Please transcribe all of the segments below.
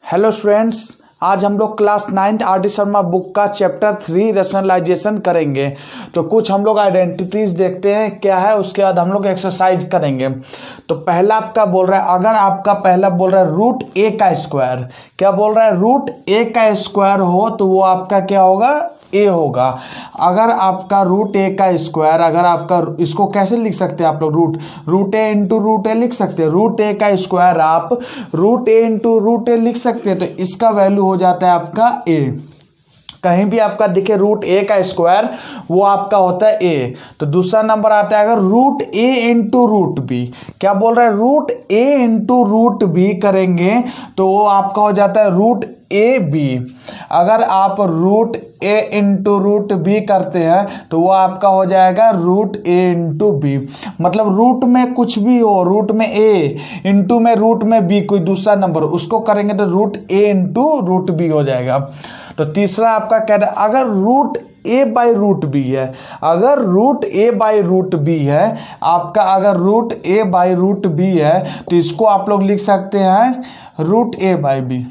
Hello students, आज हम लोग क्लास 9 आर.डी. शर्मा बुक का चैप्टर 3 रैशनलाइजेशन करेंगे। तो कुछ हम लोग आइडेंटिटीज देखते हैं क्या है, उसके बाद हम लोग एक्सरसाइज करेंगे। तो पहला आपका बोल रहा है, अगर आपका पहला बोल रहा है रूट ए का स्क्वायर, क्या बोल रहा है, रूट ए का स्क्वायर हो तो वो आपका क्या होगा, ए होगा। अगर आपका रूट ए का स्क्वायर, अगर आपका, इसको कैसे लिख सकते हैं आप लोग, रूट ए इंटू रूट ए लिख सकते हैं। रूट ए का स्क्वायर आप रूट ए इंटू रूट ए लिख सकते हैं, तो इसका वैल्यू हो जाता है आपका ए। कहीं भी आपका दिखे रूट ए का स्क्वायर, वो आपका होता है ए। तो दूसरा नंबर आता है, अगर रूट ए इंटू रूट बी, क्या बोल रहा है, रूट ए इंटू रूट बी करेंगे तो वो आपका हो जाता है रूट ए बी। अगर आप रूट ए इंटू रूट बी करते हैं तो वो आपका हो जाएगा रूट ए इंटू बी। मतलब रूट में कुछ भी हो, रूट में ए इंटू में रूट में बी, कोई दूसरा नंबर, उसको करेंगे तो रूट ए इंटू रूट बी हो जाएगा। तो तीसरा आपका कह रहा है, अगर root A by root B है, अगर root A by root B है आपका, अगर root A by root B है तो इसको आप लोग लिख सकते हैं रूट ए बाई बी।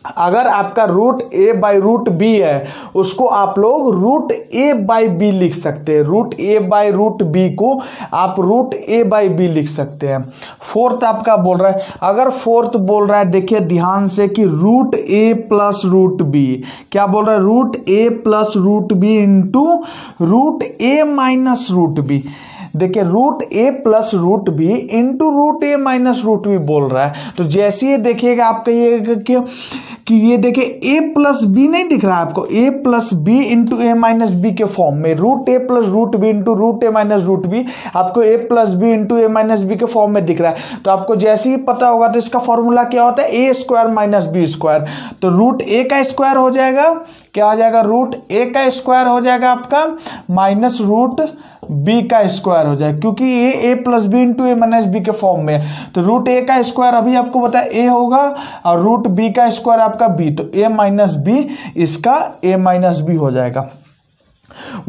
अगर आपका root A by root B है उसको आप लोग रूट ए बाई बी लिख सकते हैं। Root A by root B को आप रूट ए बाई बी लिख सकते हैं। फोर्थ आपका बोल रहा है, अगर फोर्थ बोल रहा है, देखिए ध्यान से, कि root a plus root b, क्या बोल रहा है, root a plus root b into root a minus root b. देखिए root a plus root b into root a minus root b बोल रहा है। तो जैसे ये देखिएगा आप कहिएगा कि ये देखिए ए प्लस बी नहीं दिख रहा है आपको, a plus b into a minus b के फॉर्म में, root a plus root b into root a minus root b आपको a plus b into a minus b के फॉर्म में दिख रहा है। तो आपको जैसे ही पता होगा तो इसका फॉर्मूला क्या होता है, a square minus B square. तो रूट ए का स्क्वायर हो जाएगा, क्या हो जाएगा, रूट ए का स्क्वायर हो जाएगा आपका माइनस रूट बी का स्क्वायर हो जाएगा, क्योंकि ये ए plus b into a minus b के फॉर्म में है। तो रूट ए का स्क्वायर अभी आपको पता है ए होगा, और रूट बी का स्क्वायर आपका बी, तो ए माइनस बी, इसका ए माइनस बी हो जाएगा।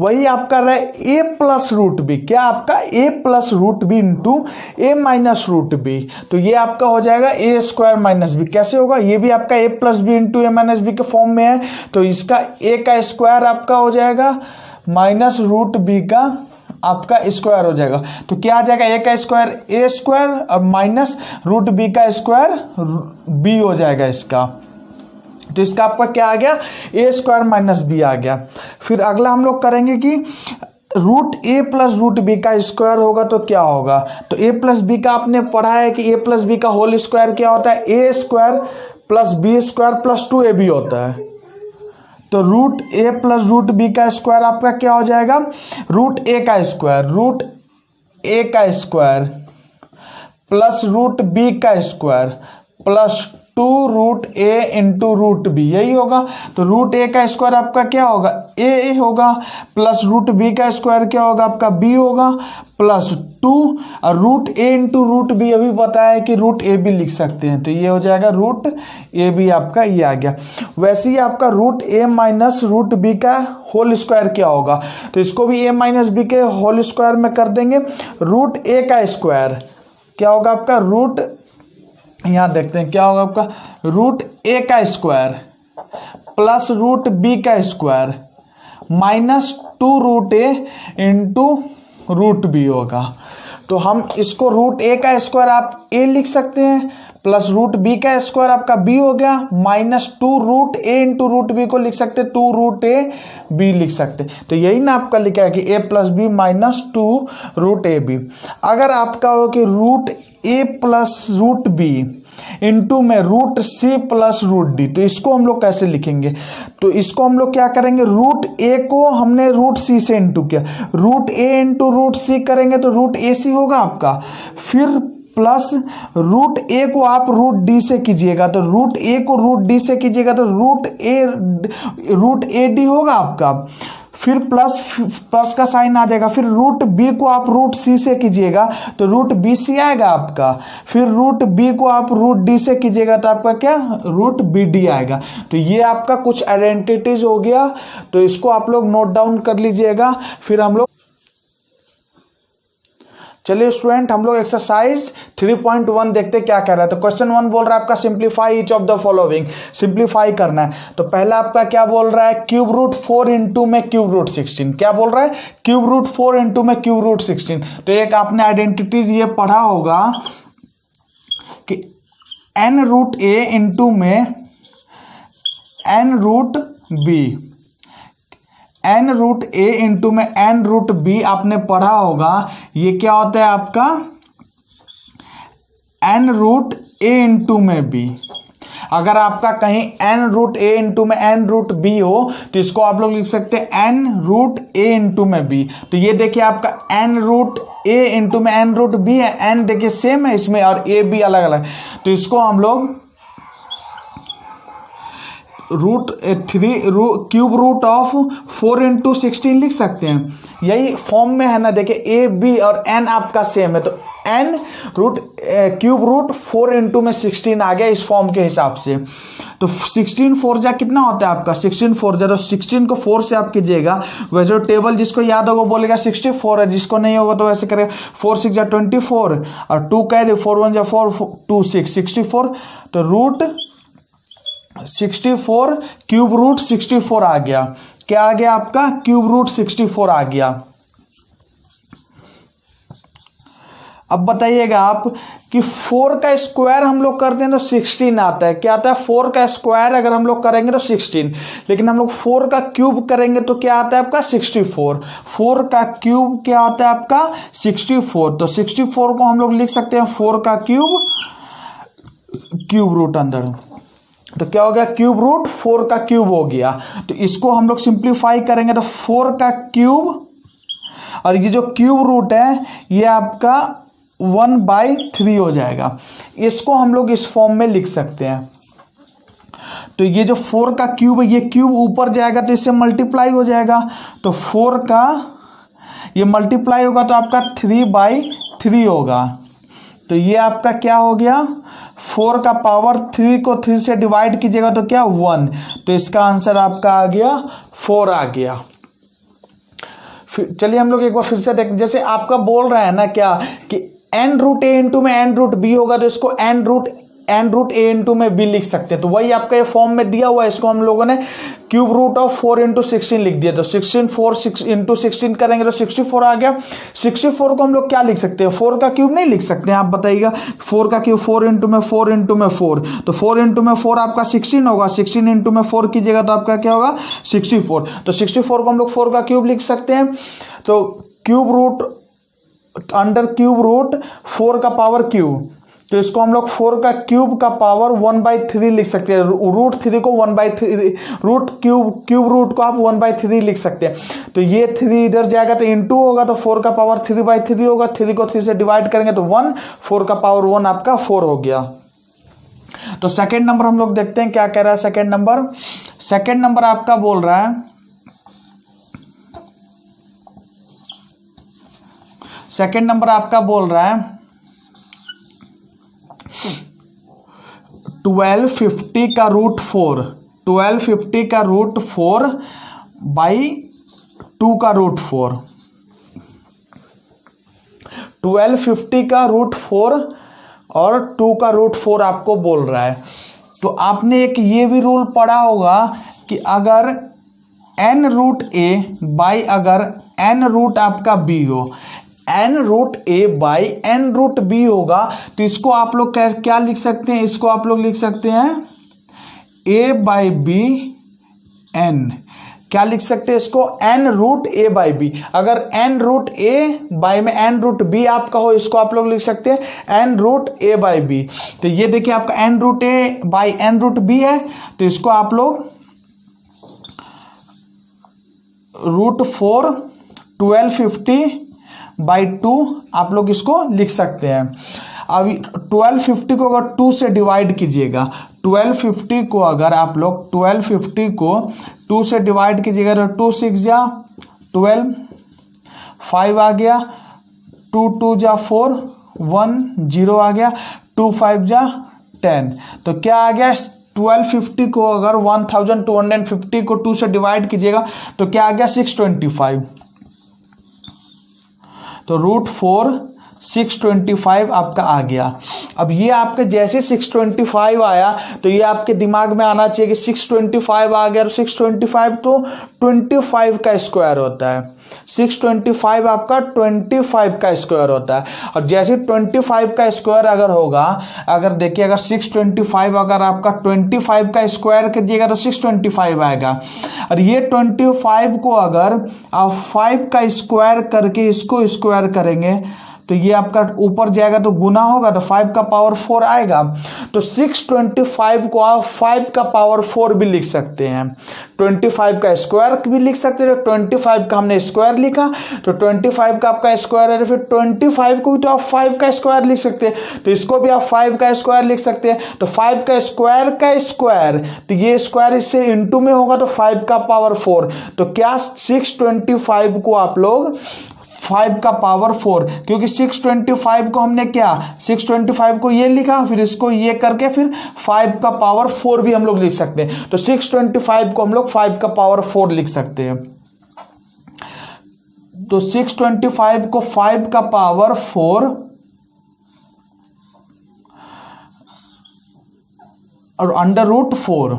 वही आप कर रहे हैं ए प्लस रूट बी, क्या आपका ए plus root b into a minus root B, तो ये आपका हो जाएगा ए स्क्वायर माइनस बी। कैसे होगा, ये भी आपका ए plus b into a minus b के फॉर्म में है, तो इसका ए का स्क्वायर आपका हो जाएगा माइनस रूट बी का आपका स्क्वायर हो जाएगा। तो क्या आ जाएगा, ए का स्क्वायर ए स्क्वायर और माइनस रूट बी का स्क्वायर बी हो जाएगा इसका। तो इसका आपका क्या आ गया, ए स्क्वायर माइनस बी आ गया। फिर अगला हम लोग करेंगे कि root a plus root b का स्क्वायर होगा तो क्या होगा। तो ए प्लस बी का आपने पढ़ा है कि ए प्लस बी का होल स्क्वायर क्या होता है, a square plus b square plus 2ab होता है। तो root a plus root b का स्क्वायर आपका क्या हो जाएगा, रूट ए का स्क्वायर, रूट ए का स्क्वायर प्लस रूट बी का स्क्वायर प्लस 2 रूट ए इंटू रूट बी, यही होगा। तो रूट ए का स्क्वायर आपका क्या होगा, ए होगा, प्लस रूट बी का स्क्वायर क्या होगा आपका, बी होगा, प्लस 2, और रूट ए इंटू रूट बी अभी पता है कि रूट ए बी लिख सकते हैं, तो ये हो जाएगा रूट ए बी आपका, ये आ गया। वैसे ही आपका root a minus root b का होल स्क्वायर क्या होगा, तो इसको भी ए माइनस बी के होल स्क्वायर में कर देंगे। रूट ए का स्क्वायर क्या होगा आपका, रूट, यहां देखते हैं क्या होगा आपका, रूट ए का स्क्वायर प्लस रूट बी का स्क्वायर माइनस 2 रूट ए इंटू रूट बी होगा। तो हम इसको रूट ए का स्क्वायर आप ए लिख सकते हैं, प्लस रूट बी का स्क्वायर आपका बी हो गया, माइनस 2 रूट ए इंटू रूट बी को लिख सकते हैं 2 रूट ए बी लिख सकते। तो यही ना आपका लिखा है कि a plus b minus 2 root a B. अगर आपका हो कि root a plus root b into में root c plus root d, तो इसको हम लोग कैसे लिखेंगे, तो इसको हम लोग क्या करेंगे, रूट ए को हमने रूट सी से इंटू किया, रूट ए इंटू रूट सी करेंगे तो रूट ए सी होगा आपका, फिर प्लस रूट ए को आप रूट डी से कीजिएगा, तो रूट ए को रूट डी से कीजिएगा तो रूट ए डी होगा आपका, फिर प्लस का साइन आ जाएगा, फिर रूट बी को आप रूट सी से कीजिएगा तो रूट बी सी आएगा आपका, फिर रूट बी को आप रूट डी से कीजिएगा तो आपका क्या, रूट बी डी आएगा। तो ये आपका कुछ आइडेंटिटीज हो गया, तो इसको आप लोग नोट डाउन कर लीजिएगा। फिर हम लोग चलिए स्टूडेंट, हम लोग एक्सरसाइज 3.1 देखते क्या कह रहा है। तो क्वेश्चन 1 बोल रहा है आपका simplify each of the following, simplify करना है। तो पहला आपका क्या बोल रहा है, क्यूब रूट 4 इंटू में क्यूब रूट 16। क्या बोल रहा है, क्यूब रूट 4 इंटू में क्यूब रूट 16। तो एक आपने आइडेंटिटीज ये पढ़ा होगा कि एन रूट ए इंटू में n root b, n root ए इंटू में एन रूट बी आपने पढ़ा होगा। ये क्या होता है आपका एन रूट ए इंटू में बी। अगर आपका कहीं एन रूट ए इंटू में एन रूट बी हो तो इसको आप लोग लिख सकते हैं एन रूट ए इंटू में बी। तो ये देखिए आपका एन रूट ए इंटू में एन रूट बी है, एन देखिए सेम है इसमें और ए बी अलग अलग। तो इसको हम लोग क्यूब रूट ऑफ 4 इंटू 16 लिख सकते हैं। यही फॉर्म में है ना, देखिए ए बी और एन आपका सेम है। तो N root cube root 4 into में 16 आ गया इस फॉर्म के हिसाब से। तो 16 4 जा कितना होता है आपका 16 4 जा, तो 16 को 4 से आप कीजिएगा। वैसे टेबल जिसको याद होगा बोलेगा 64 है, जिसको नहीं होगा तो वैसे करेगा 4 6 जा 24 और 2 कैरी 4 1 जा 4 2 6 64। तो रूट 64 क्यूब रूट 64 आ गया। क्या आ गया आपका क्यूब रूट 64 आ गया। अब बताइएगा आप कि 4 का स्क्वायर हम लोग करते हैं तो 16 आता है। क्या आता है 4 का स्क्वायर अगर हम लोग करेंगे तो 16, लेकिन हम लोग 4 का क्यूब करेंगे तो क्या आता है आपका 64। 4 का क्यूब क्या आता है आपका 64। तो 64 को हम लोग लिख सकते हैं 4 का क्यूब रूट अंदर। तो क्या हो गया क्यूब रूट 4 का क्यूब हो गया। तो इसको हम लोग सिंप्लीफाई करेंगे तो 4 का क्यूब और ये जो क्यूब रूट है ये आपका 1/3 हो जाएगा। इसको हम लोग इस फॉर्म में लिख सकते हैं। तो ये जो 4 का क्यूब है ये क्यूब ऊपर जाएगा तो इससे मल्टीप्लाई हो जाएगा। तो 4 का ये मल्टीप्लाई होगा तो आपका 3/3 होगा। तो ये आपका क्या हो गया 4 का पावर 3 को 3 से डिवाइड कीजिएगा तो क्या 1। तो इसका आंसर आपका आ गया 4 आ गया। फिर चलिए हम लोग एक बार फिर से देख, जैसे आपका बोल रहा है ना क्या कि एन रूट ए इंटू में एन रूट बी होगा तो इसको एन रूट ए इंटू में बी लिख सकते हैं। तो वही आपका ये फॉर्म में दिया हुआ है, इसको हम लोगों ने क्यूब रूट ऑफ 4 इंटू 16 लिख दिया। तो 16 4 6 इंटू 16 करेंगे तो 64 आ गया। 64 को हम लोग क्या लिख सकते हैं 4 का क्यूब नहीं लिख सकते हैं। आप बताइएगा 4 का क्यूब 4 इंटू में 4 इंटू में 4, तो 4 इंटू में 4 आपका 16 होगा। 16 इंटू में 4 कीजिएगा तो आपका क्या होगा 64। तो 64 को हम लोग 4 का क्यूब लिख सकते हैं। तो cube root under cube root 4 का पावर क्यूब, तो इसको हम लोग 4 का क्यूब का पावर 1/3 लिख सकते हैं। रूट 3 को 1/3 रूट क्यूब रूट को आप 1/3 लिख सकते हैं। तो ये 3 इधर जाएगा तो इंटू होगा तो 4 का पावर 3/3 होगा। 3 को 3 से डिवाइड करेंगे तो 1, 4 का पावर 1 आपका 4 हो गया। तो सेकेंड नंबर हम लोग देखते हैं क्या कह रहा है। सेकेंड नंबर आपका बोल रहा है, सेकेंड नंबर आपका बोल रहा है 1250 का रूट 4, 1250 का रूट 4 बाई 2 का रूट 4। 1250 का रूट 4 और 2 का रूट 4 आपको बोल रहा है। तो आपने एक ये भी रूल पढ़ा होगा कि अगर n रूट a बाई अगर n रूट आपका b हो, n root a by n root b होगा तो इसको आप लोग क्या लिख सकते हैं, इसको आप लोग लिख सकते हैं a बाई b n। क्या लिख सकते हैं इसको n root a by b। अगर n रूट a बाई में n रूट b आपका हो इसको आप लोग लिख सकते हैं n root a by b। तो ये देखिए आपका n root a by n root b है तो इसको आप लोग रूट 4 1250 बाई 2 आप लोग इसको लिख सकते हैं। अभी 1250 को अगर 2 से डिवाइड कीजिएगा, 1250 को अगर आप लोग 1250 को 2 से डिवाइड कीजिएगा तो 2 6 जा 12, 5 आ गया, 2 2 जा 4, 1 0 आ गया, 2 5 जा 10। तो क्या आ गया 1250 को अगर 1250 को 2 से डिवाइड कीजिएगा तो क्या आ गया 625। तो रूट 4 625 आपका आ गया। अब ये आपके जैसे 625 आया तो ये आपके दिमाग में आना चाहिए कि 625 आ गया, और 625 तो 25 का स्क्वायर होता है। 625 आपका 25 का स्क्वायर होता है। और जैसे 25 का स्क्वायर अगर होगा, अगर देखिए अगर 625 अगर आपका 25 का स्क्वायर कीजिएगा तो 625 आएगा। और ये 25 को अगर आप 5 का स्क्वायर करके इसको स्क्वायर करेंगे तो ये आपका ऊपर जाएगा तो गुना होगा तो 5 का पावर 4 आएगा। तो 625 को आप 5 का पावर 4 भी लिख सकते हैं, 25 का स्क्वायर भी लिख सकते हैं। 25 का हमने स्क्वायर लिखा तो 25 का आपका स्क्वायर है, फिर 25 को भी तो आप 5 का स्क्वायर लिख सकते हैं, तो इसको भी आप 5 का स्क्वायर लिख सकते हैं। तो 5 का स्क्वायर तो ये स्क्वायर इससे इंटू में होगा तो 5 का पावर 4। तो क्या 625 को आप लोग 5 का पावर 4, क्योंकि 625 को हमने क्या 625 को ये लिखा, फिर इसको ये करके फिर 5 का पावर 4 भी हम लोग लिख सकते हैं। तो 625 को हम लोग 5 का पावर 4 लिख सकते हैं। तो 625 को 5 का पावर 4 और अंडर रूट 4।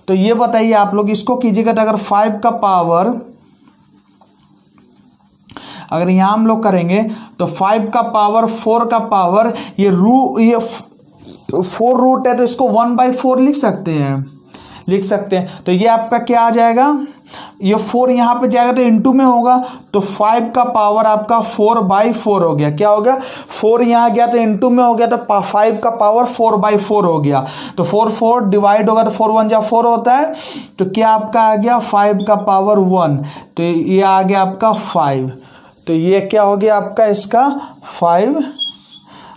तो ये बताइए आप लोग इसको कीजिएगा तो अगर 5 का पावर अगर यहां हम लोग करेंगे तो 5 का पावर 4 का पावर ये 4 रूट है तो इसको 1/4 लिख सकते हैं। तो ये आपका क्या आ जाएगा, ये 4 यहाँ पे जाएगा तो इंटू में होगा तो 5 का पावर आपका 4/4 हो गया। क्या हो गया, 4 यहाँ गया तो इंटू में हो गया तो 5 का पावर 4/4 हो गया। तो 4 डिवाइड होगा तो 4 1 जा 4 होता है। तो क्या आपका आ गया 5 का पावर 1, तो ये आ गया आपका 5। तो ये क्या हो गया आपका इसका 5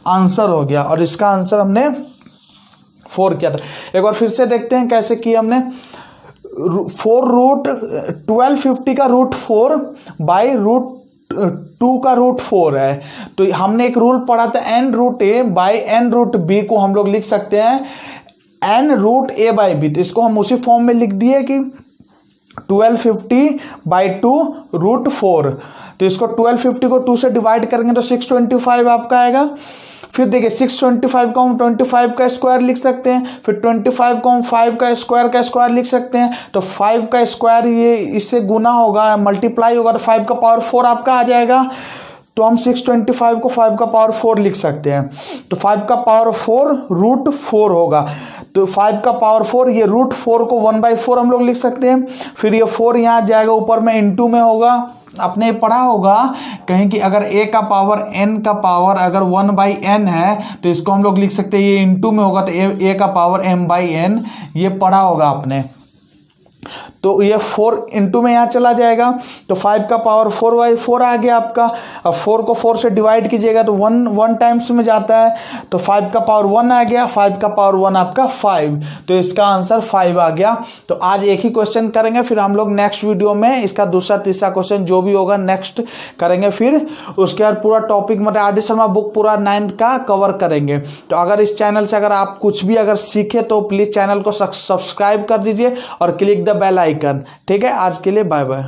आंसर हो गया, और इसका आंसर हमने 4 किया था। एक बार फिर से देखते हैं कैसे किया हमने। 1250 का रूट 4 बाई रूट 2 का रूट 4 है। तो हमने एक रूल पढ़ा था n root a by n root b को हम लोग लिख सकते हैं n root a by b। तो इसको हम उसी फॉर्म में लिख दिए कि 1250/2 रूट 4। तो इसको 1250 को 2 से डिवाइड करेंगे तो 625 आपका आएगा। फिर देखिए 625 को हम 25 का स्क्वायर लिख सकते हैं, फिर 25 को हम 5 का स्क्वायर लिख सकते हैं। तो 5 का स्क्वायर ये इससे गुना होगा, मल्टीप्लाई होगा तो 5 का पावर 4 आपका आ जाएगा। तो हम 625 को 5 का पावर 4 लिख सकते हैं। तो 5 का पावर 4 रूट 4 होगा। तो 5 का पावर 4 ये रूट 4 को 1/4 हम लोग लिख सकते हैं। फिर ये 4 यहाँ जाएगा ऊपर में इंटू में होगा। आपने पढ़ा होगा कहीं कि अगर a का पावर n का पावर अगर 1/n है तो इसको हम लोग लिख सकते हैं, ये इंटू में होगा तो a का पावर m/n, ये पढ़ा होगा आपने। तो ये 4 इंटू में यहाँ चला जाएगा तो 5 का पावर 4/4 आ गया आपका। अब 4 को 4 से डिवाइड कीजिएगा तो 1 टाइम्स में जाता है, तो 5 का पावर 1 आ गया। 5 का पावर 1 आपका 5, तो इसका आंसर 5 आ गया। तो आज एक ही क्वेश्चन करेंगे, फिर हम लोग नेक्स्ट वीडियो में इसका दूसरा तीसरा क्वेश्चन जो भी होगा नेक्स्ट करेंगे। फिर उसके बाद पूरा टॉपिक मतलब आर डी शर्मा बुक पूरा 9 का कवर करेंगे। तो अगर इस चैनल से अगर आप कुछ भी अगर सीखे तो प्लीज़ चैनल को सब्सक्राइब कर दीजिए और क्लिक द बेल आइकन। ठीक है, आज के लिए बाय बाय।